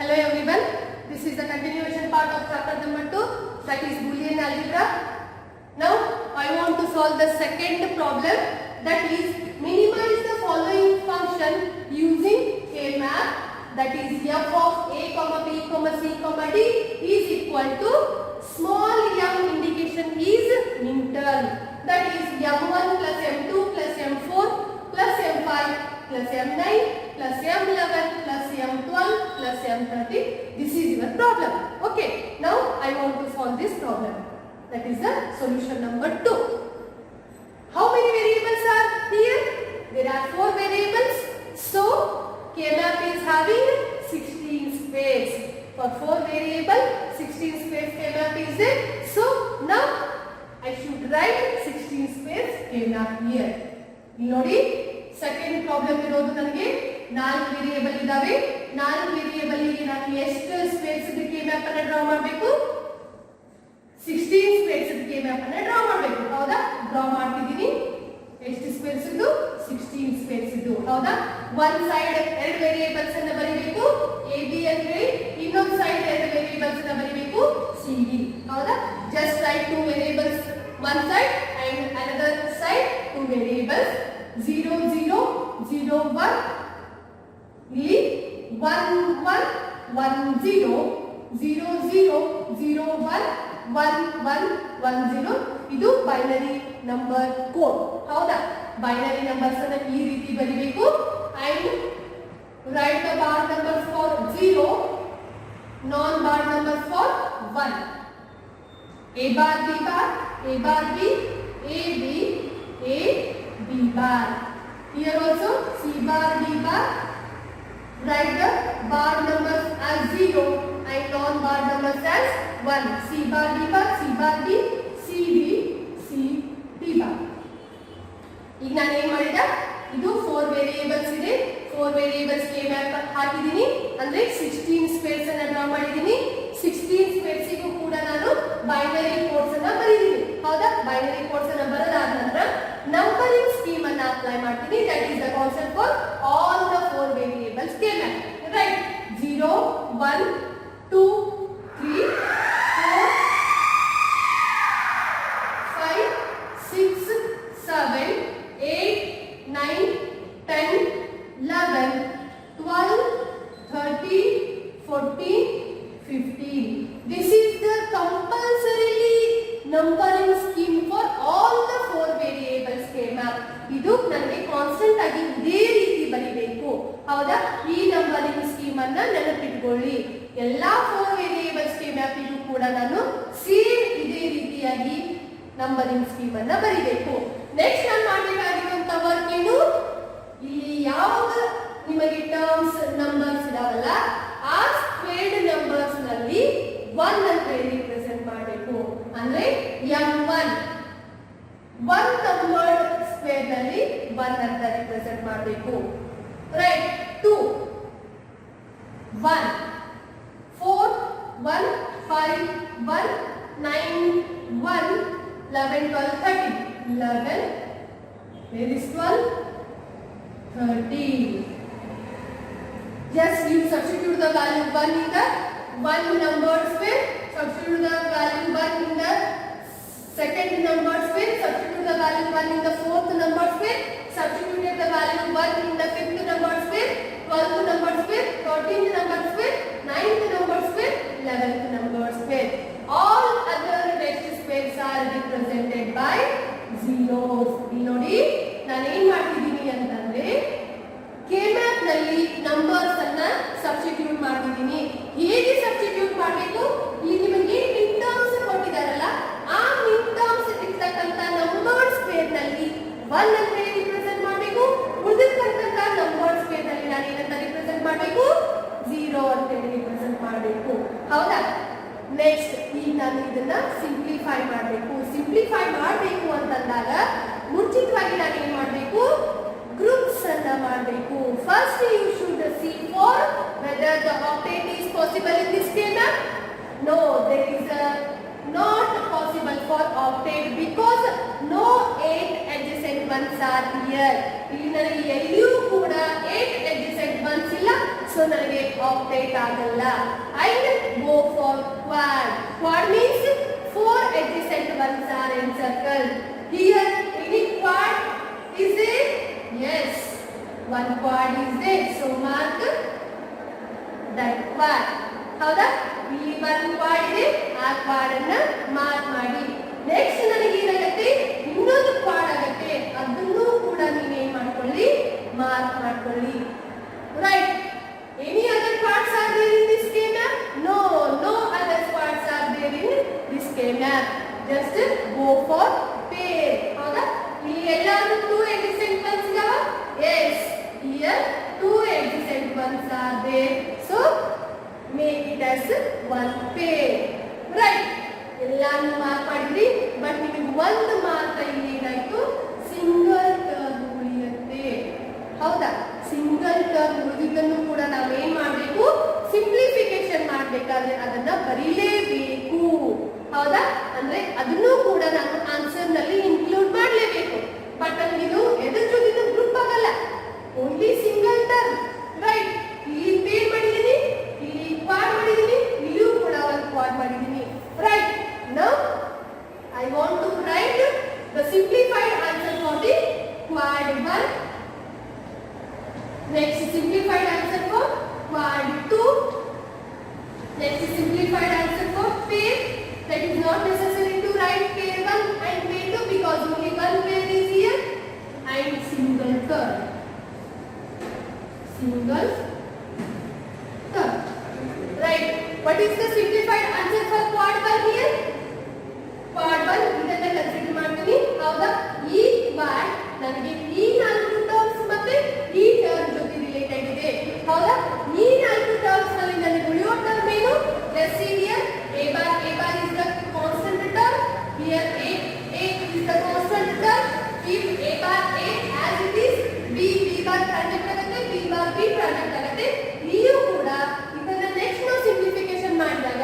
Hello everyone, this is the continuation part of chapter number 2, that is Boolean algebra. Now I want to solve the second problem, that is minimize the following function using K-map, that is f of a, b, c, d is equal to small m indication is min-term, that is m1 plus m2 plus m4 plus m5 plus m9 plus m11 plus m12 plus m13. This is your problem. Okay, now I want to solve this problem. That is the solution number 2. How many variables are here? There are 4 variables. So K-map is having 16 space. For 4 variable, 16 space K-map is there. So now I should write 16 space K-map here. ನೋಡಿ second problem ಇರೋದು ನನಗೆ 4 variable ಇದಾವೆ. 4 variable ಗೆ ನಾನು ಎಷ್ಟು space ಗೆ map ಅನ್ನು draw ಮಾಡಬೇಕು? 16 ಸ್ಪೇಸ್ ಗೆ ಮ್ಯಾಪ್ ಅನ್ನು ಡ್ರಾ ಮಾಡಬೇಕು. ಹೌದಾ? ಡ್ರಾ ಮಾಡ್ತಿದ್ದೀನಿ. ಎಷ್ಟು ಸ್ಪೇಸ್ ಇದು? 16 ಸ್ಪೇಸ್ ಇದು. ಹೌದಾ? ಒನ್ ಸೈಡ್ 2 ವೇರಿಯೇಬಲ್ಸ್ ಅನ್ನು ಬರಿಬೇಕು a b ಅಂದ್ರೆ, ಇನ್ನೊಂದು ಸೈಡ್ 2 ವೇರಿಯೇಬಲ್ಸ್ ಅನ್ನು ಬರಿಬೇಕು c d. ಹೌದಾ? just write 2 variables one side and another side 2 variables 0 0 0 1 ಇಲ್ಲಿ 1 1 1 0 0 0 0 1 1 1 1 0 ಇದು ಬೈನರಿ ನಂಬರ್ ಕೋಡ್. ಹೌದಾ? ಬೈನರಿ ನಂಬರ್ಸ್ ಅನ್ನು ಈ ರೀತಿ ಬರಿಬೇಕು. and write the bar numbers for 0, non bar numbers for 1. a bar b bar, a bar b, a b, a b bar. Here also c bar d bar. Write the bar numbers as 0 and non bar numbers as 1. c bar d bar, c bar d, c b, c d bar. ಈಗ ನಾನು ಏನು ಮಾಡಿದೆ, ಇದು 4 variables ಇದೆ. 4 variables ಗೆ map ಹಾಕಿದ್ದೀನಿ, ಅಂದ್ರೆ 16 space ಅನ್ನು ಡ್ರಾ ಮಾಡಿದ್ದೀನಿ. 16 ಸ್ಪೇಸ್ ಗೂ ಕೂಡ ನಾನು ಬೈನರಿ ಕೋಡ್ಸ್ ಅನ್ನು ಬರೆದಿದ್ದೀನಿ. ಹೌದಾ? ಬೈನರಿ ಕೋಡ್ಸ್ ಅನ್ನು ಬರೆದಾದ ನಂತರ ನಂಬರಿಂಗ್ ಸ್ಕೀಮ್ ಅನ್ನು ಅಪ್ಲೈ ಮಾಡ್ತೀನಿ. That is the concept for all the 4 variables ಗೆ map. Right? 0 1 2 3 4 5 6 7 8 9 10 11 12 13 14 15. This is the compulsorily numbering scheme for all the 4 variables K-map. ಇದು ನನಗೆ ಕಾನ್ಸ್ಟೆಂಟ್ ಆಗಿ ಇದೇ ರೀತಿ ಬರಿಬೇಕು. ಹೌದಾ? ಈ ನಂಬರಿಂಗ್ ಸ್ಕೀಮ್ ಅನ್ನ ನೆನಪಿಟ್ಕೊಳ್ಳಿ. ಎಲ್ಲಾ 4 ವೇರಿಯೇಬಲ್ಸ್ K-map ಇದು ಕೂಡ ನಾನು ಸೇಮ್ ಇದೇ ರೀತಿಯಾಗಿ ನಂಬರಿಂಗ್ ಸ್ಕೀಮ್ ಅನ್ನ ಬರಿಬೇಕು. ನೆಕ್ಸ್ಟ್ ನಾನು ಮಾಡಬೇಕಾಗಿರುವಂತ ವರ್ಕ್ ಏನು? ಇಲ್ಲಿ ಯಾವಾಗ ನಿಮಗೆ ಟರ್ಮ್ಸ್ ನಂಬರ್ಸ್ ಇದಾವಲ್ಲ, ಆ ಸ್ಕ್ವೇರ್ಡ್ ನಂಬರ್ಸ್ ನಲ್ಲಿ 1 ಅಂತ ರಿಪ್ರೆಸೆಂಟ್ ಮಾಡಬೇಕು. ಅಂದ್ರೆ m1 1 ನಂಬರ್ಡ್ ಸ್ಕ್ವೇರ್ ನಲ್ಲಿ 1 ಅಂತ ರಿಪ್ರೆಸೆಂಟ್ ಮಾಡಬೇಕು. Right? 2 1 4 1 5 1 9 1 11 12 13 11 where is 12 13. Just you substitute the value 1 in the 1 numbered square, substitute the value 1 in the second numbered square, substitute the value 1 in the fourth numbered square, substitute the value 1 in the fifth numbered square, 12th numbered square, 13th numbered square, 9th numbered square, 11th numbered square. All other rest squares are represented by zeros. ನೋಡಿ ನಾನು ಏನು ಮಾಡ್ತಿದ್ದೀನಿ ಅಂತಂದ್ರೆ, K-map ನಲ್ಲಿ numbers ಅನ್ನ substitute ಮಾಡ್ತಿದ್ದೀನಿ. ಹೇಗೆ substitute ಮಾಡಬೇಕು? ಇಲ್ಲಿ ನಿಮಗೆ ಮಿನ್ ಟರ್ಮ್ಸ್ ಕೊಟ್ಟಿದ್ದಾರಲ್ಲ, ಆ ಮಿನ್ ಟರ್ಮ್ಸ್ ಇರ್ತಕ್ಕಂತ ನಂಬರ್ಡ್ ಸ್ಕ್ವೇರ್ ನಲ್ಲಿ 1 ಅಂತ ರಿಪ್ರೆಸೆಂಟ್ ಮಾಡಬೇಕು. ಉಳಿದಿರ್ತಕ್ಕಂತ ನಂಬರ್ಡ್ ಸ್ಕ್ವೇರ್ ನಲ್ಲಿ ನಾನು ಏನಂತ ರಿಪ್ರೆಸೆಂಟ್ ಮಾಡಬೇಕು? 0 ಅಂತ ರಿಪ್ರೆಸೆಂಟ್ ಮಾಡಬೇಕು. ಹೌದಾ? ನೆಕ್ಸ್ಟ್ ಈಗ ನಾನು ಇದನ್ನ ಸಿಂಪ್ಲಿಫೈ ಮಾಡಬೇಕು. ಸಿಂಪ್ಲಿಫೈ ಮಾಡಬೇಕು ಅಂತಂದಾಗ ಮುಂಚಿತವಾಗಿ ನಾನು ಏನು ಮಾಡಬೇಕು? ಗ್ರೂಪ್ಸ್ ಅನ್ನ ಮಾಡಬೇಕು. First you should see for whether the octet is possible in this K-map. No, there is not possible for octet because no 8 adjacent ones are here. ಇಲ್ಲಿ ನನಗೆ ಎಲ್ಲಿಯೂ ಕೂಡ 8 adjacent ones ಇಲ್ಲ. ಸೊ ನನಗೆ ಆಕ್ಟೇಟ್ ಆಗಲ್ಲ. And go for Quad. Quad means 4 adjacent ones are encircled. Here any quad is there? Yes, one quad is there. So mark that quad. ಹೌದಾ? ಇಲ್ಲಿ ಒಂದು ಕ್ವಾಡ್ ಇದೆ, ಆ ಕ್ವಾಡ್ ಅನ್ನ ಮಾರ್ಕ್ ಮಾಡಿ. ನೆಕ್ಸ್ಟ್ ನನಗೆ ಏನಾಗುತ್ತೆ, ಇನ್ನೊಂದು ಕ್ವಾಡ್ ಆಗುತ್ತೆ, ಅದನ್ನು ಕೂಡ ನೀವೇನ್ ಮಾಡ್ಕೊಳ್ಳಿ, ಮಾರ್ಕ್ ಮಾಡ್ಕೊಳ್ಳಿ. Right? Any other quads are there in this K map? No, no other quads are there in this K map. Just go for pair. ಹೌದಾ? ಇಲ್ಲಿ ಎಲ್ಲಾನು 2 adjacent ones ಇದಾವ? Yes, here 2 adjacent ones are there. So make it as one pair. Right? ಎಲ್ಲಾನು mark ಮಾಡಿದ್ರಿ, but ನಿಮಗೆ ಒಂದು mark ಇಲ್ಲಿ ಏನಾಯ್ತು, ಸಿಂಗಲ್ ಟರ್ಮ್ ಉಳಿಯುತ್ತೆ. ಹೌದಾ? ಸಿಂಗಲ್ ಟರ್ಮ್ ಉಳಿದಿದ್ದನ್ನು ಕೂಡ ನಾವೇನ್ ಮಾಡಬೇಕು, ಸಿಂಪ್ಲಿಫಿಕೇಶನ್ ಮಾಡಬೇಕಾದ್ರೆ ಅದನ್ನ ಬರೀಲೇಬೇಕು. ಹೌದಾ? ಅಂದ್ರೆ ಅದನ್ನು ಕೂಡ ನಾವು ಆನ್ಸರ್ ನಲ್ಲಿ ಇನ್ಕ್ಲೂಡ್ ಮಾಡಲೇಬೇಕು. ಬಟ್ ಇದು ಎದ್ರ ಜೊತೆ ಗ್ರೂಪ್ ಆಗಲ್ಲ, ಓನ್ಲಿ ಸಿಂಗಲ್ ಟರ್ಮ್. ರೈಟ್? ಇಲ್ಲಿ ಪೇರ್ ಮಾಡಿದೀನಿ, ಇಲ್ಲಿ ಕ್ವಾಡ್ ಮಾಡಿದೀನಿ, ಇಲ್ಲಿಯೂ ಕೂಡ ಒಂದು ಕ್ವಾಡ್ ಮಾಡಿದೀನಿ. Right? Now I want to write the simplified answer for the quad 1. Next simplified answer for quad 2. Next simplified answer for pair. That is not necessary to write pair 1 and pair 2 because only one pair is here. And single term. Single term. Right? What is the simplified answer for quad 1 here? Quad 1 ಇದನ್ನ consider ಮಾಡ್ತೀನಿ. ಹೌದಾ? ಈ Quad ನನಗೆ ಈ 4 terms ಮತ್ತೆ ಈ term ಜೊತೆ related ಇದೆ. ಹೌದಾ? ಈ 4 ಟರ್ಮ್ಸ್ ನಲ್ಲಿ ನನಗೆ ಉಳಿಯೋ ಟರ್ಮ್ ಏನು? let's see here, a bar is the constant term. Here a is the constant term. If a bar a as it is, b bar project ಆಗುತ್ತೆ, b bar b ಪ್ರಾಜೆಕ್ಟ್ ಆಗುತ್ತೆ. ಇಲ್ಲಿಯೂ ಕೂಡ ಇದನ್ನ next ನಾವು simplification ಮಾಡಿದಾಗ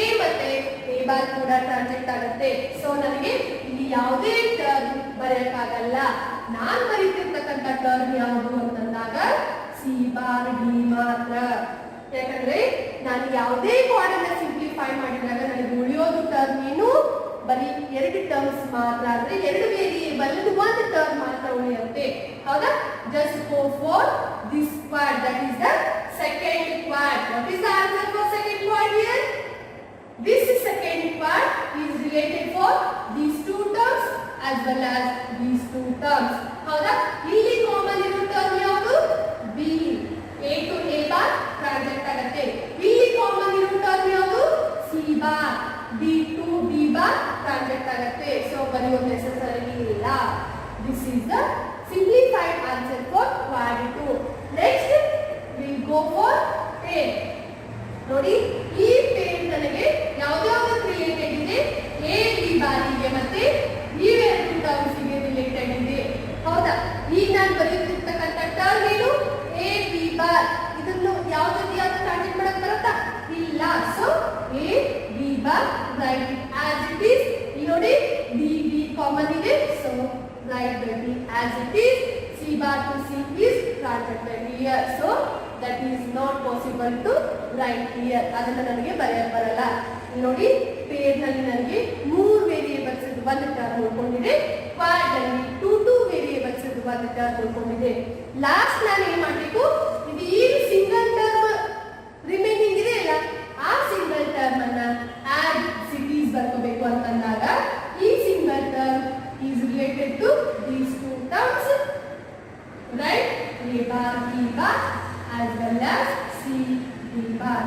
a ಮತ್ತೆ a bar ಕೂಡ transact ಆಗುತ್ತೆ. ಸೊ ನನಗೆ ಇಲ್ಲಿ ಯಾವುದೇ ಟರ್ಮ್ ಬರೆಯಕ್ಕಾಗಲ್ಲ. ನಾನು ಬರೀತಿರ್ತಕ್ಕಂಥ ಟರ್ಮ್ ಯಾವುದು ಅಂತಂದಾಗ ಸಿ ಬಾರ್ ಡಿ ಮಾತ್ರ. ಯಾಕಂದ್ರೆ ನಾನು ಯಾವುದೇ ಕ್ವಾಡ್ ಅನ್ನ ಸಿಂಪ್ಲಿಫೈ ಮಾಡಿದಾಗ ನನಗೆ ಉಳಿಯೋದು ಟರ್ಮ್ ಏನು, ಬರೀ 2 ಟರ್ಮ್ಸ್ ಮಾತ್ರ. ಅಂದ್ರೆ 2 ವೇರಿಯೇಬಲ್ ಒಂದು ಟರ್ಮ್ ಮಾತ್ರ ಉಳಿಯುತ್ತೆ. ಹೌದಾ? Just go for this Quad, that is the second Quad. What is the answer for second Quad here? This second quad is related for these 2 terms as well as these 2 terms. ಹೌದಾ? ಇಲ್ಲಿ common ಇರೋ term ಯಾವುದು? b. a to a bar transact ಆಗುತ್ತೆ. ಇಲ್ಲಿ common ಇರೋ term ಯಾವುದು? c bar. b to b bar transact ಆಗುತ್ತೆ. So ಬರೆಯೋದು ನೆಸೆಸರಿ ಇಲ್ಲ. This is the simplified answer for quad 2. Next we will go for pair. ನೋಡಿ, ಈ ಪೇರ್ ನನಗೆ ಯಾವ್ದಾವ್ದು ರಿಲೇಟೆಡ್ ಇದೆ? ಎ ಬಿ ಬಾರಿಗೆ ಮತ್ತೆ ಇವೆರಡು ಟರ್ಮ್ಸ್ ಗೆ ರಿಲೇಟೆಡ್ ಇದೆ. ಹೌದಾ? ಈಗ ನಾನು ಬರೆಯುತ್ತಿರ್ತಕ್ಕಂಥ ಟರ್ಮ್ ಏನು? A B bar. ಇದನ್ನು ಯಾವ ಜೊತೆ ಯಾವ್ದು ಟ್ರಾನ್ಸ್ಲೇಟ್ ಮಾಡಕ್ ಬರುತ್ತಾ? ಇಲ್ಲ. So A B bar write as it is. ನೋಡಿ, ಬಿ ಬಿ ಕಾಮನ್ ಇದೆ, so right the B as it is. C bar two C is translated here. So that is not possible to write here. ಅದನ್ನ ನನಗೆ ಬರೆಯಕ್ಕೆ ಬರಲ್ಲ. ನೋಡಿ, peer ನಲ್ಲಿ ನನಗೆ 3 variables ಇದು ಒಂದು ಟರ್ಮ್ ಉಳ್ಕೊಂಡಿದೆ. ಕ್ವಾಡ್ ನಲ್ಲಿ 2 ವೇರಿಯೇಬಲ್ಸ್ ಇದು ಒಂದು ಟರ್ಮ್ ಉಳ್ಕೊಂಡಿದೆ. ಲಾಸ್ಟ್ ನಾನು ಏನ್ ಮಾಡಬೇಕು, ಇದು ಈ ಸಿಂಗಲ್ ಟರ್ಮ್ ರಿಮೈನಿಂಗ್ ಇದೆ ಅಲ್ಲ, ಆ ಸಿಂಗಲ್ ಟರ್ಮ್ ಅನ್ನ ಆಡ್ ಸಿಟೀಸ್ ಬರ್ಕೋಬೇಕು ಅಂತಂದಾಗ ಈ single term is related to these 2 terms. Right? a bar b bar as well as c b bar.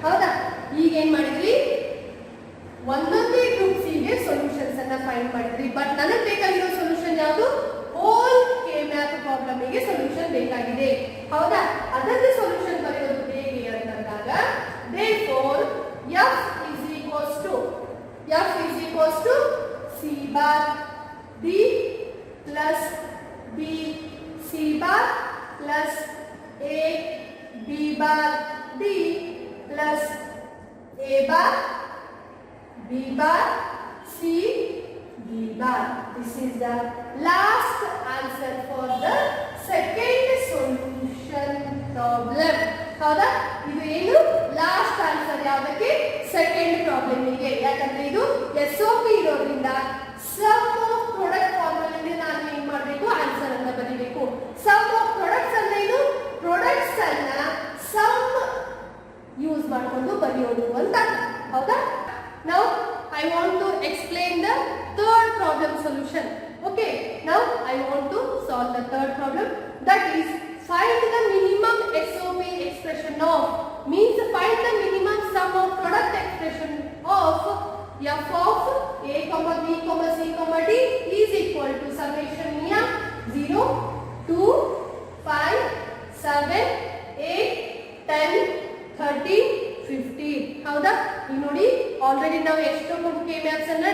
ಹೌದಾ? ಈಗ ಏನ್ ಮಾಡಿದ್ರಿ, ಒಂದೊಂದೇ ಗ್ರೂಪ್ ಸಿ ಗೆ ಸೊಲ್ಯೂಷನ್ಸ್ ಅನ್ನ ಫೈಂಡ್ ಮಾಡಿದ್ರಿ. ಬಟ್ ನನಗೆ ಬೇಕಾಗಿರೋ ಸೊಲ್ಯೂಷನ್ ಯಾವುದು? ಹೋಲ್ ಕೆ ಮ್ಯಾಪ್ ಪ್ರಾಬ್ಲಮ್ ಗೆ ಸೊಲ್ಯೂಷನ್ ಬೇಕಾಗಿದೆ. ಹೌದಾ? ಅದಕ್ಕೆ ಸೊಲ್ಯೂಷನ್ ಬರೆಯೋದು ಹೇಗೆ ಅಂತಂದಾಗ therefore f is equals to c bar d plus b c bar plus a b bar d plus a bar b bar c b bar. This is the last answer for the second solution problem. ಹೌದಾ? ಇದು ಏನು last answer ಯಾವುದಕ್ಕೆ? Second ಪ್ರಾಬ್ಲಮ್ಗೆ. ಯಾಕಂದ್ರೆ ಇದು SOP ಇರೋದ್ರಿಂದ some of product ಫಾರ್ಮುಲಾದಿಂದ ನಾನು ಏನ್ ಮಾಡಬೇಕು? ಆನ್ಸರ್ ಅನ್ನ ಬರೀಬೇಕು. ಸಮ್ ಆಫ್ ಪ್ರಾಡಕ್ಟ್ಸ್ ಅಂದ್ರೆ ಏನು? ಪ್ರಾಡಕ್ಟ್ಸ್ ಅನ್ನ ಸಮ್ ಯೂಸ್ ಮಾಡಿಕೊಂಡು ಬರೆಯೋದು ಅಂತ, ಹೌದಾ? Now I want to explain the third problem solution. Okay, now I want to solve the third problem, that is find the minimum SOP expression of, means find the minimum sum of product expression of f of a comma b comma c comma d is equal to summation 0 2 5 7 8 10 30 50. ಹೌದಾ? ಈಗ ನೋಡಿ already ನಾವು ಎಷ್ಟೊಂದು K maps ಅನ್ನ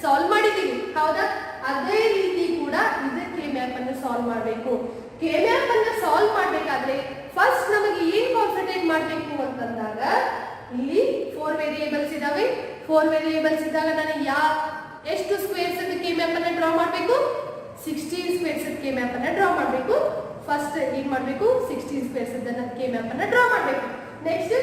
solve ಮಾಡಿದೀವಿ, ಹೌದಾ? ಅದೇ ರೀತಿ ಕೂಡ ಇದಕ್ಕೆ ಮ್ಯಾಪ್ ಅನ್ನು ಸಾಲ್ವ್ ಮಾಡಬೇಕು. ಕೆ ಮ್ಯಾಪ್ ಅನ್ನ ಸಾಲ್ವ್ ಮಾಡಬೇಕಾದ್ರೆ ಫಸ್ಟ್ ನಮಗೆ ಏನ್ ಕಾನ್ಸಂಟ್ರೇಟ್ ಮಾಡಬೇಕು ಅಂತಂದಾಗ, ಇಲ್ಲಿ 4 ವೇರಿಯೇಬಲ್ಸ್ ಇದಾವೆ. 4 ವೇರಿಯೇಬಲ್ಸ್ ಇದ್ದಾಗ ನಾನು ಎಷ್ಟು ಸ್ಕ್ವೇರ್ಸ್ ಕೆ ಮ್ಯಾಪ್ ಅನ್ನ ಡ್ರಾ ಮಾಡಬೇಕು? 16 ಸ್ಕ್ವೇರ್ಸ್ ಕೆ ಮ್ಯಾಪ್ ಅನ್ನ ಡ್ರಾ ಮಾಡಬೇಕು. ಫಸ್ಟ್ ಏನ್ ಮಾಡಬೇಕು? 16 ಸ್ಕ್ವೇರ್ಸ್ ಕೆ ಮ್ಯಾಪ್ ಅನ್ನ ಡ್ರಾ ಮಾಡಬೇಕು. ನೆಕ್ಸ್ಟ್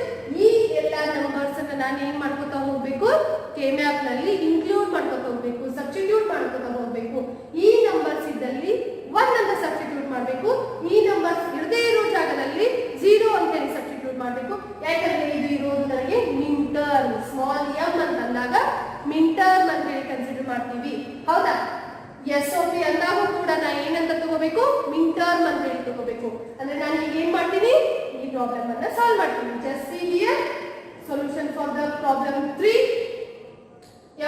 ಈ ಎಲ್ಲ ನಂಬರ್ಸ್ ಅನ್ನ ನಾನು ಏನ್ ಮಾಡ್ಕೊತಾ ಹೋಗ್ಬೇಕು? ಕೆ ಮ್ಯಾಪ್ ನಲ್ಲಿ ಇನ್ಕ್ಲೂಡ್ ಮಾಡ್ಕೊತಾ ಹೋಗ್ಬೇಕು, ಸಬ್ಸ್ಟಿಟ್ಯೂಟ್ ಮಾಡ್ಕೊತಾ ಹೋಗ್ಬೇಕು. ಈ ನಂಬರ್ಸ್ ಇದ್ದಲ್ಲಿ 1 ಅಂತ ಸಬ್ಸ್ಟಿಟ್ಯೂಟ್ ಮಾಡಬೇಕು, ಈ ನಂಬರ್ಸ್ ಇರದೇ ಇರೋ ಜಾಗದಲ್ಲಿ 0 ಅಂತ ಹೇಳಿ ಸಬ್ಸ್ಟಿಟ್ಯೂಟ್ ಮಾಡಬೇಕು. ಯಾಕಂದ್ರೆ ಇದು ಇರೋದು ನನಗೆ ಮಿನ್ ಟರ್ಮ್, ಸ್ಮಾಲ್ m ಅಂತ ಅಂದಾಗ ಮಿನ್ ಟರ್ಮ್ ಅಂತ ಹೇಳಿ ಕನ್ಸಿಡರ್ ಮಾಡ್ತೀವಿ, ಹೌದಾ? SOP ಅಂದಾಗೂ ಕೂಡ ನಾನು ಏನಂತ ತಗೋಬೇಕು? ಮಿನ್ ಟರ್ಮ್ ಅಂತ ಹೇಳಿ ತಗೋಬೇಕು. ಅಂದ್ರೆ ನಾನು ಈಗ ಏನ್ ಮಾಡ್ತೀನಿ? ಈ ಪ್ರಾಬ್ಲಮ್ ಅನ್ನ ಸಾಲ್ವ್ ಮಾಡ್ತೀನಿ. Just see here solution for the problem 3.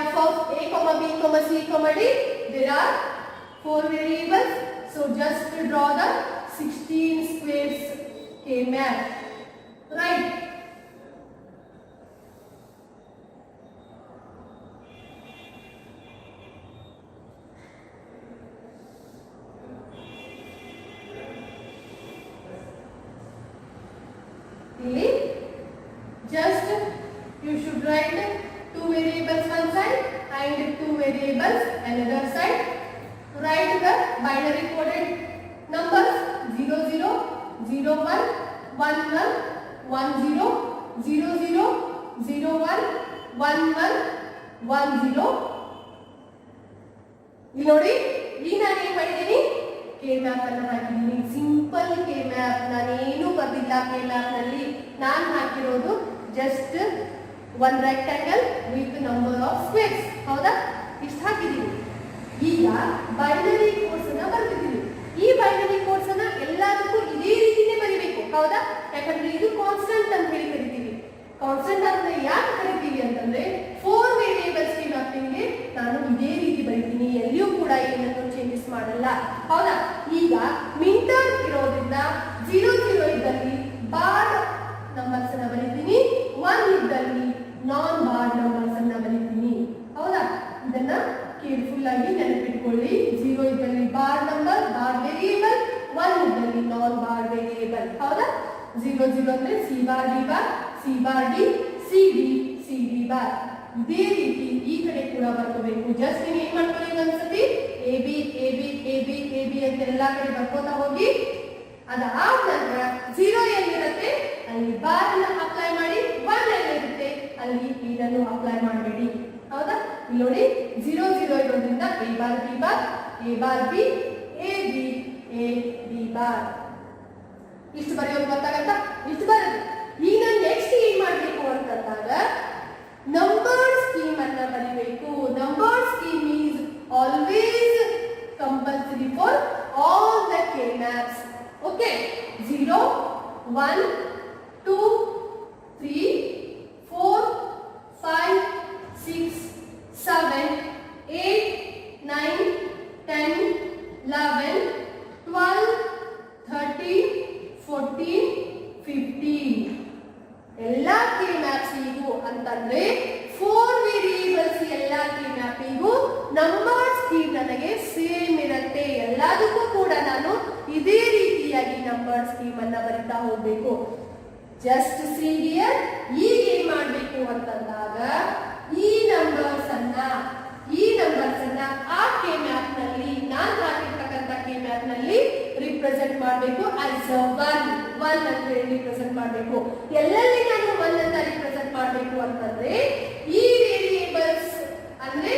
f of a comma b comma c comma d, there are 4 variables, so just draw the 16 squares K map, right? Just you should write 2 variables one side and 2 variables another side. Write the binary coded numbers 0 0 0 1 1 1 1 0 0 0 0 1 1 1 1 0. ಇಲ್ಲಿ ನೋಡಿ, ಈಗ ನಾನು ಏನ್ ಮಾಡಿದ್ದೀನಿ? K map ಅನ್ನು ಹಾಕಿದ್ದೀನಿ. Simple K map, ನಾನೇನು ಬರ್ದಿಲ್ಲ. K map ನಲ್ಲಿ ನಾನು ಹಾಕಿರೋದು just 1 rectangle with number of squares, ಹೌದಾ? ಇಷ್ಟು ಹಾಕಿದ್ದೀನಿ. ಈಗ ಬೈನರಿ ಕೋಡ್ಸ್ ಅನ್ನ ಬರ್ತಿದ್ದೀನಿ. ಈ ಬೈನರಿ ಕೋಡ್ಸ್ ಅನ್ನ ಎಲ್ಲದಕ್ಕೂ ಇದೇ ರೀತಿನೇ ಬರೀಬೇಕು, ಹೌದಾ? ಯಾಕಂದ್ರೆ ಇದು ಕಾನ್ಸ್ಟೆಂಟ್ ಅಂತ ಹೇಳಿ ಕರಿತೀವಿ. ಕಾನ್ಸ್ಟೆಂಟ್ ಅಂತ ಯಾಕೆ ಕರಿತೀವಿ ಅಂತಂದ್ರೆ 4 ವೇರಿಯೇಬಲ್ಸ್ ಗೆ ಮ್ಯಾಪಿಂಗ್ಗೆ ನಾನು ಇದೇ ರೀತಿ ಬರೀತೀನಿ, ಎಲ್ಲಿಯೂ ಕೂಡ ಏನನ್ನು ಚೇಂಜಸ್ ಮಾಡಲ್ಲ, ಹೌದಾ? ಈಗ ಮಿನ್ ಟರ್ಮ್ ಇರೋದ್ರಿಂದ 0 0 ಇದ್ದಲ್ಲಿ ಬಾರ್ ನಂಬರ್ಸ್ ಅನ್ನ ಬರೀತೀನಿ, 1 ಇದ್ದಲ್ಲಿ ನಾನ್ ಬಾರ್ ನಂಬರ್ಸ್ ಅನ್ನ ಬರೀತೀನಿ, ಹೌದಾ? ಇದನ್ನ ಕೇರ್ಫುಲ್ ಆಗಿ ನೆನಪಿಟ್ಕೊಳ್ಳಿ. 0 ಇದ್ದಲ್ಲಿ ಬಾರ್ ನಂಬರ್, ಬಾರ್ ವೇರಿಯೇಬಲ್, 1 ಇದ್ದಲ್ಲಿ ನಾನ್ ಬಾರ್ ವೇರಿಯೇಬಲ್, ಹೌದಾ? 0 0 ಅಂದ್ರೆ C bar D bar, C bar D, C D bar. ಇದೇ ರೀತಿ ಈ ಕಡೆ ಕೂಡ ಬರ್ಕೋಬೇಕು. ಜಸ್ಟ್ ನೀವು ಏನ್ ಮಾಡ್ಕೊಳ್ಳಿ, ಒಂದ್ಸತಿ A B A B A B A B ಅಂತ ಎಲ್ಲಾ ಕಡೆ ಬರ್ಕೋತಾ ಹೋಗಿ. ಅದಾದ ನಂತರ 0 ಎಲ್ಲಿರುತ್ತೆ ಅಲ್ಲಿ ಬಾರ್ ಅನ್ನ ಅಪ್ಲೈ ಮಾಡಿ, 1 ಎಲ್ಲಿರುತ್ತೆ ಅಲ್ಲಿ ಇದನ್ನು ಅಪ್ಲೈ ಮಾಡಬೇಡಿ, ಹೌದಾ? ಇಲ್ಲಿ ನೋಡಿ 0 0 ಇರೋದ್ರಿಂದ A bar B bar, A bar B, A B bar. ಇಷ್ಟು ಬರೆಯೋದು ಗೊತ್ತಾಗತ್ತಾ? ಇಷ್ಟು ಬರುತ್ತೆ. ಈಗ ನೆಕ್ಸ್ಟ್ ಏನ್ ಮಾಡ್ಬೇಕು ಅಂತಂದಾಗ ನಂಬರ್ ಸ್ಕೀಮ್ ಅನ್ನ ಬರೀಬೇಕು. Number scheme is always compulsory for all the K maps. Okay, 0 1 2 3 4 5 6 7 8 9 10 11 12 13 14 15. ಎಲ್ಲಾ ಕೆ ಮ್ಯಾಪ್ಸಿಗೂ ಅಂತಂದ್ರೆ 4 ವೇರಿಯೇಬಲ್ಸ್ ಎಲ್ಲಾ ಕೆ ಮ್ಯಾಪಿಗೂ ನಂಬರ್ ಸ್ಕೀಮ್ ನನಗೆ ಸೇಮ್ ಇರುತ್ತೆ. ಎಲ್ಲದಕ್ಕೂ ಕೂಡ ನಾನು ಇದೇ ರೀತಿಯಾಗಿ ನಂಬರ್ ಸ್ಕೀಮ್ ಅನ್ನ ಬರಿತಾ ಹೋಗ್ಬೇಕು. Just see here. ಈಗ ಏನ್ ಮಾಡ್ಬೇಕು ಅಂತಂದಾಗ ಈ ನಂಬರ್ಸ್ ಅನ್ನ ಆ ಕೆ ಮ್ಯಾಪ್ ನಲ್ಲಿ ನಾನು ಹಾಕಿರ್ತಕ್ಕಂಥ ಕೆ ಮ್ಯಾಪ್ ನಲ್ಲಿ ರಿಪ್ರೆಸೆಂಟ್ ಮಾಡಬೇಕು ಆಸ್ 1 ಅಂತ ಹೇಳಿ ರಿಪ್ರೆಸೆಂಟ್ ಮಾಡಬೇಕು. ಎಲ್ಲೆಲ್ಲಿ ನಾನು 1 ಅಂತ ರಿಪ್ರೆಸೆಂಟ್ ಮಾಡಬೇಕು ಅಂತಂದ್ರೆ ಈ ವೇರಿಯೇಬಲ್ಸ್ ಅಂದ್ರೆ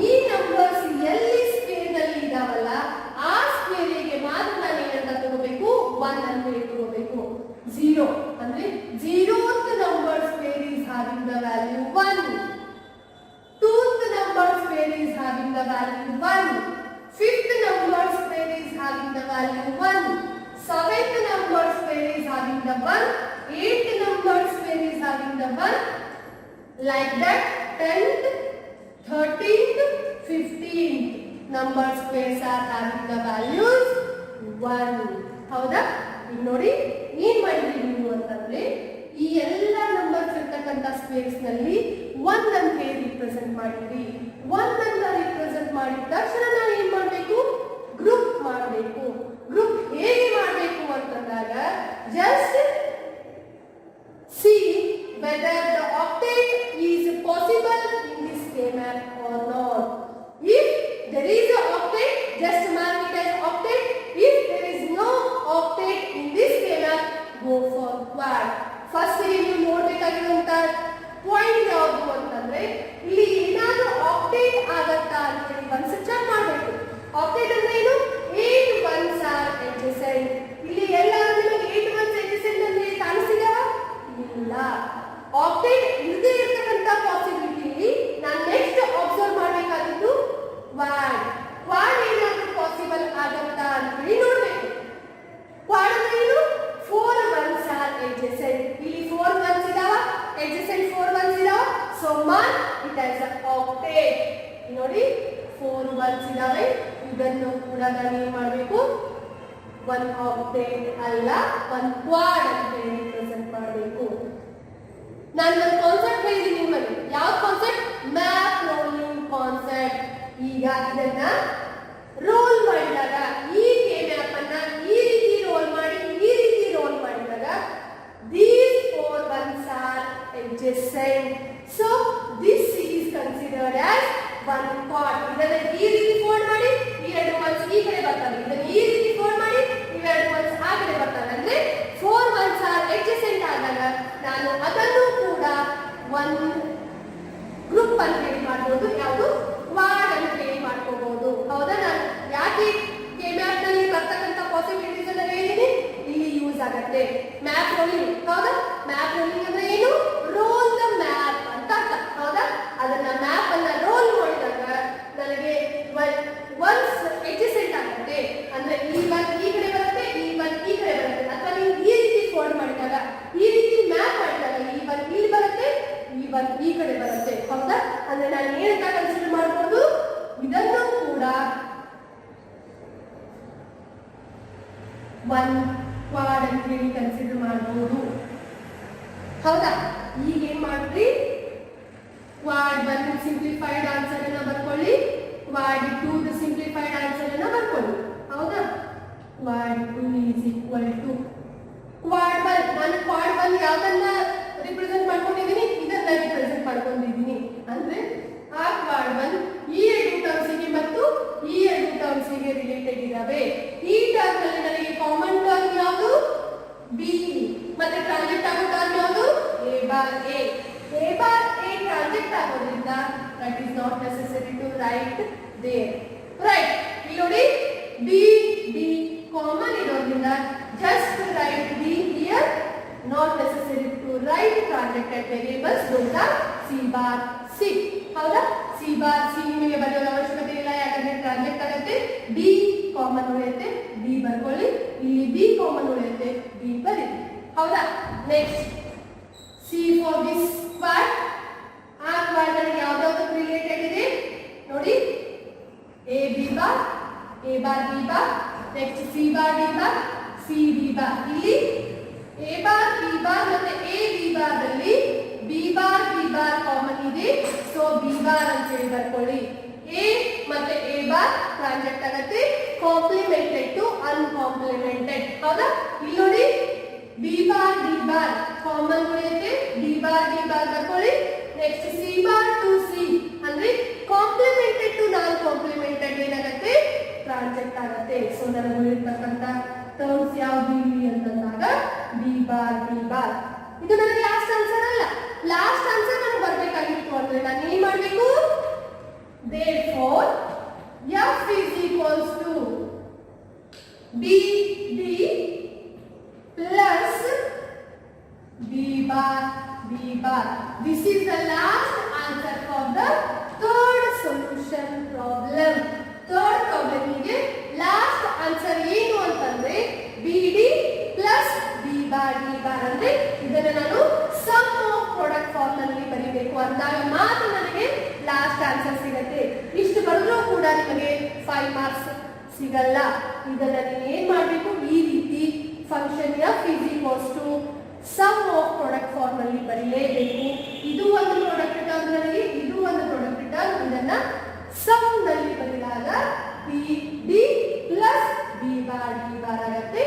ಈ ನಂಬರ್ಸ್ ಎಲ್ಲಿ ಸ್ಕ್ವೇರ್ ನಲ್ಲಿ ಇದಾವಲ್ಲ ಆ ಸ್ಕ್ವೇರಿಗೆ ಮಾತ್ರ ನಾನು ಏನಂತ ತಗೋಬೇಕು 1 ಅಂತ ತಗೋಬೇಕು. 0 ಅಂದ್ರೆ 0th number square is having the value 1. 2th number square is having the value 1. 5th number square is having the value 1. 7th number square is having the 1. 8th number square is having the 1. Like that 10th, 13th, 15th number squares are having the values 1. ಹೌದಾ? ಈಗ ನೋಡಿ ಏನ್ ಮಾಡಿದ್ರಿ ನೀವು ಅಂತಂದ್ರೆ ಈ ಎಲ್ಲ numbers ಇರ್ತಕ್ಕಂಥ ಸ್ಪೇಸ್ ನಲ್ಲಿ 1 ಅಂತ ರಿಪ್ರೆಸೆಂಟ್ ಮಾಡಿದ್ರಿ. 1 ಅಂತ ರಿಪ್ರೆಸೆಂಟ್ ಮಾಡಿದ ತಕ್ಷಣ ನಾವು ಏನ್ ಮಾಡಬೇಕು? ಗ್ರೂಪ್ ಮಾಡಬೇಕು. ಗ್ರೂಪ್ ಹೇಗೆ ಮಾಡಬೇಕು ಅಂತಂದಾಗ just C whether the octet is possible in this K-map or not. If there is a octet, just mark it as octet. If there is no octet in this K-map, go for quad. First ನೀವು ನೋಡಬೇಕಾಗಿರುವಂತ point ಯಾವುದು ಅಂತಂದ್ರೆ ಇಲ್ಲಿ ಏನಾದರೂ octet ಆಗತ್ತಾ ಅಂತ ಹೇಳಿ ಒಂದ್ಸಲ check ಮಾಡಬೇಕು. ಆಕ್ಟೇಟ್ ಅಂದ್ರೆ ಏನು? 8 ones are adjacent. ಇಲ್ಲಿ ಎಲ್ಲಾದ್ರೂ ನಿಮಗೆ 8 ones adjacent ಅಂತ ಕಾಣಿಸ್ತಿದೆಯಾ? ಇಲ್ಲ. ಆಕ್ಟೇಟ್ ಇಲ್ಲದೆ ಇರತಕ್ಕಂತ ಪಾಸಿಬಿಲಿಟಿ ನಾನು ನೆಕ್ಸ್ಟ್ ಅಬ್ಸರ್ವ್ ಮಾಡಬೇಕಾಗಿದ್ದು ಕ್ವಾಡ್. ಕ್ವಾಡ್ ಏನಾದರೂ ಪಾಸಿಬಲ್ ಆಗತ್ತಾ ಅಂತ ಹೇಳಿ ನೋಡಬೇಕು. ಕ್ವಾಡ್ ಅಂದ್ರೆ ಏನು? 4 ones are adjacent. ಇಲ್ಲಿ 4 ones ಇದಾವ, adjacent 4 ones ಇದಾವ. So mark it as an octet. ನೋಡಿ 4 ones ಇದಾವೆ. ಇದನ್ನು ಕೂಡ ನಾನು ಏನು ಮಾಡಬೇಕು? 1 octet ಅಲ್ಲ 1 quad ಅಂತ ಹೇಳಿ ರಿಪ್ರೆಸೆಂಟ್ ಮಾಡಬೇಕು. ನಾನು ಒಂದು ಕಾನ್ಸೆಪ್ಟ್ ಹೇಳಿದ್ದೀನಿ ನಿಮಗೆ. ಯಾವ ಕಾನ್ಸೆಪ್ಟ್? Map rolling concept. ಈಗ ಇದನ್ನ ರೋಲ್ ಮಾಡಿದಾಗ ಈ ಕೆ ಮ್ಯಾಪ್ ಅನ್ನ ಈ ರೀತಿ ರೋಲ್ ಮಾಡಿ ಮಾಡಿದಾಗ these 4 ones are adjacent. So this is considered as 1 quad. ಇದನ್ನ ಈ ರೀತಿ ಫೋಲ್ಡ್ ಮಾಡಿ ಇವೆರಡು ones ಈ ಕಡೆ ಬರ್ತವೆ. ಇದನ್ನ ಈ ರೀತಿ ಫೋಲ್ಡ್ ಮಾಡಿ ಇವೆರಡು ones ಆ ಕಡೆ ಬರ್ತವೆ. ಅಂದ್ರೆ 4 ones are adjacent ಆದಾಗ ನಾನು ಅದನ್ನು ಕೂಡ 1 ಗ್ರೂಪ್ ಅಂತ ಹೇಳಿ ಮಾಡಬಹುದು. ಯಾವುದು? ಕ್ವಾಡ್ ಅಂತ ಹೇಳಿ ಮಾಡ್ಕೋಬಹುದು. ಹೌದಾ? ನಾನು ಯಾಕೆ ಕೆ ಮ್ಯಾಪ್ ನಲ್ಲಿ ಬರ್ತಕ್ಕಂಥ ಪಾಸಿಬಿಲಿಟೀಸ್ ಅನ್ನ ಹೇಳಿದೀನಿ, ಇಲ್ಲಿ ಯೂಸ್ ಆಗುತ್ತೆ. Map rolling. ಹೌದಾ? ಮ್ಯಾಪ್ ರೋಲಿಂಗ್ ಅಂದ್ರೆ ಏನು? ರೋಲ್ ದ ಮ್ಯಾಪ್ ಅಂತ ಅರ್ಥ. ಹೌದಾ? ಅದನ್ನ ಮ್ಯಾಪ್ ಅನ್ನ ರೋಲ್ ಮಾಡಿದಾಗ ನನಗೆ ಒನ್ಸ್ ಎಡ್ಜಸೆಂಟ್ ಆಗುತ್ತೆ. ಅಂದ್ರೆ ಈ 1 ಈ ಕಡೆ ಬರುತ್ತೆ, ಈ 1 ಈ ಕಡೆ ಬರುತ್ತೆ. ಅಥವಾ ನೀವು ಈ ರೀತಿ ಫೋಲ್ಡ್ ಮಾಡಿದಾಗ, ಈ ರೀತಿ ಮ್ಯಾಪ್ ಮಾಡಿದಾಗ ಈ 1 ಇಲ್ಲಿ ಬರುತ್ತೆ, ಈ 1 ಈ ಕಡೆ ಬರುತ್ತೆ. ಹೌದಾ? ಅಂದ್ರೆ ನಾನು ಏನಂತ ಕನ್ಸಿಡರ್ ಮಾಡಬಹುದು? ಇದನ್ನು ಕೂಡ 1 ಕ್ವಾಡ್ ಅಂತ ಹೇಳಿ ಕನ್ಸಿಡರ್ ಮಾಡಬಹುದು. ಹೌದಾ? ಈಗ ಏನ್ ಮಾಡ್ರಿ? ಕ್ವಾಡ್ 1 ಸಿಂಪ್ಲಿಫೈಡ್ ಆನ್ಸರ್ ಅನ್ನ ಬರ್ಕೊಳ್ಳಿ. ಕ್ವಾಡ್ 2 ದ ಸಿಂಪ್ಲಿಫೈಡ್ ಆನ್ಸರ್ ಅನ್ನ ಬರ್ಕೊಳ್ಳಿ. ಹೌದಾ? Quad 2 is equal to Quad 1. ನಾನು ಕ್ವಾಡ್ 1 ಯಾವ್ದನ್ನ ರಿಪ್ರೆಸೆಂಟ್ ಮಾಡ್ಕೊಂಡಿದ್ದೀನಿ? ಇದನ್ನ ರಿಪ್ರೆಸೆಂಟ್ ಮಾಡ್ಕೊಂಡಿದ್ದೀನಿ. ಅಂದ್ರೆ ಆ ಕ್ವಾಡ್ 1 ಈ ಎರಡು ಟರ್ಮ್ಸ್ಗೆ ಮತ್ತು ಈ ಎರಡು ಟರ್ಮ್ಸ್ಗೆ ರಿಲೇಟೆಡ್ ಇದಾವೆ. ಈ ಟರ್ಮ್ ನಲ್ಲಿ ನನಗೆ ಕಾಮನ್ ಟರ್ಮ್ ಯಾವುದು? ಬಿ. ಮತ್ತೆ ಟ್ರಾನ್ಸೆಕ್ಟ್ ಆಗೋ ಟರ್ಮ್ ಯಾವುದು? a bar a. a bar a ಟ್ರಾನ್ಸೆಕ್ಟ್ ಆಗೋದ್ರಿಂದ that is not necessary to write there. Right? ಇಲ್ಲಿ ನೋಡಿ b b ಕಾಮನ್ ಇರೋದ್ರಿಂದ just write b here. Not necessary to write transacted variables. Those are c bar c. ಹೌದಾ? c bar c ನಿಮಗೆ ಬರೆಯೋ ಅವಶ್ಯಕತೆ ಇಲ್ಲ, ಯಾಕಂದ್ರೆ ಟ್ರಾನ್ಸೆಕ್ಟ್ ಆಗುತ್ತೆ. d ಕಾಮನ್ ಉಳಿಯುತ್ತೆ, b ಬರ್ಕೊಳ್ಳಿ. ಇಲ್ಲಿ b ಕಾಮನ್ ಉಳಿಯುತ್ತೆ, b ಬರೀ. ಹೌದಾ? Next c for this quad. ಆ ಕ್ವಾಡ್ ನಲ್ಲಿ ಯಾವ್ದಾವ್ದು ರಿಲೇಟೆಡ್ ಇದೆ ನೋಡಿ. a b bar, a bar b bar, next c bar d bar, c d bar. ಇಲ್ಲಿ a bar b bar ಮತ್ತೆ a b bar ದಲ್ಲಿ b bar b bar common ಇದೆ. So b bar ಅಂತ ಹೇಳಿ ಬರ್ಕೊಳ್ಳಿ. a ಮತ್ತೆ a bar ಟ್ರಾನ್ಸೆಕ್ಟ್ ಆಗುತ್ತೆ, complimented to ಅನ್ಕಾಂಪ್ಲಿಮೆಂಟೆಡ್. ಹೌದಾ? ಇಲ್ಲಿ ನೋಡಿ b bar d bar common ಉಳಿಯುತ್ತೆ, d bar d bar ಬರ್ಕೊಳ್ಳಿ. Next c bar to c ಅಂದ್ರೆ ಕಾಂಪ್ಲಿಮೆಂಟೆಡ್ ಟು ನಾನ್ ಕಾಂಪ್ಲಿಮೆಂಟೆಡ್ ಏನಾಗುತ್ತೆ? ಟ್ರಾನ್ಸೆಕ್ಟ್ ಆಗುತ್ತೆ. ಸೊ ನನಗೆ ಉಳಿರ್ತಕ್ಕಂಥ ಟರ್ಮ್ಸ್ ಯಾವುದು ಇಲ್ಲಿ ಅಂತಂದಾಗ b bar d bar. bar. This is the last answer for the third solution problem. Third problem ಗೆ last answer ಏನು ಅಂತಂದ್ರೆ BD plus B bar. D bar ಅಂದ್ರೆ ಇದನ್ನ ನಾನು sum of product form ನಲ್ಲಿ ಬರೀಬೇಕು ಅಂದಾಗ ಮಾತ್ರ ನನಗೆ ಲಾಸ್ಟ್ ಆನ್ಸರ್ ಸಿಗುತ್ತೆ. ಇಷ್ಟು ಬರೆದ್ರೂ ಕೂಡ ನಿಮಗೆ 5 ಮಾರ್ಕ್ಸ್ ಸಿಗಲ್ಲ. ಇದನ್ನ ನೀವು ಏನ್ ಮಾಡಬೇಕು, ಈ ರೀತಿ function f is equals to sum of product form ಅಲ್ಲಿ ಬರೀಲೇಬೇಕು. ಇದು ಒಂದು ಪ್ರಾಡಕ್ಟ್ ಟರ್ಮ್ ನನಗೆ, ಇದು ಒಂದು ಪ್ರಾಡಕ್ಟ್ ಟರ್ಮ್. ಇದನ್ನ ಸಮ್ ನಲ್ಲಿ ಬರೆದಾಗ BD plus B bar. D bar ಆಗುತ್ತೆ.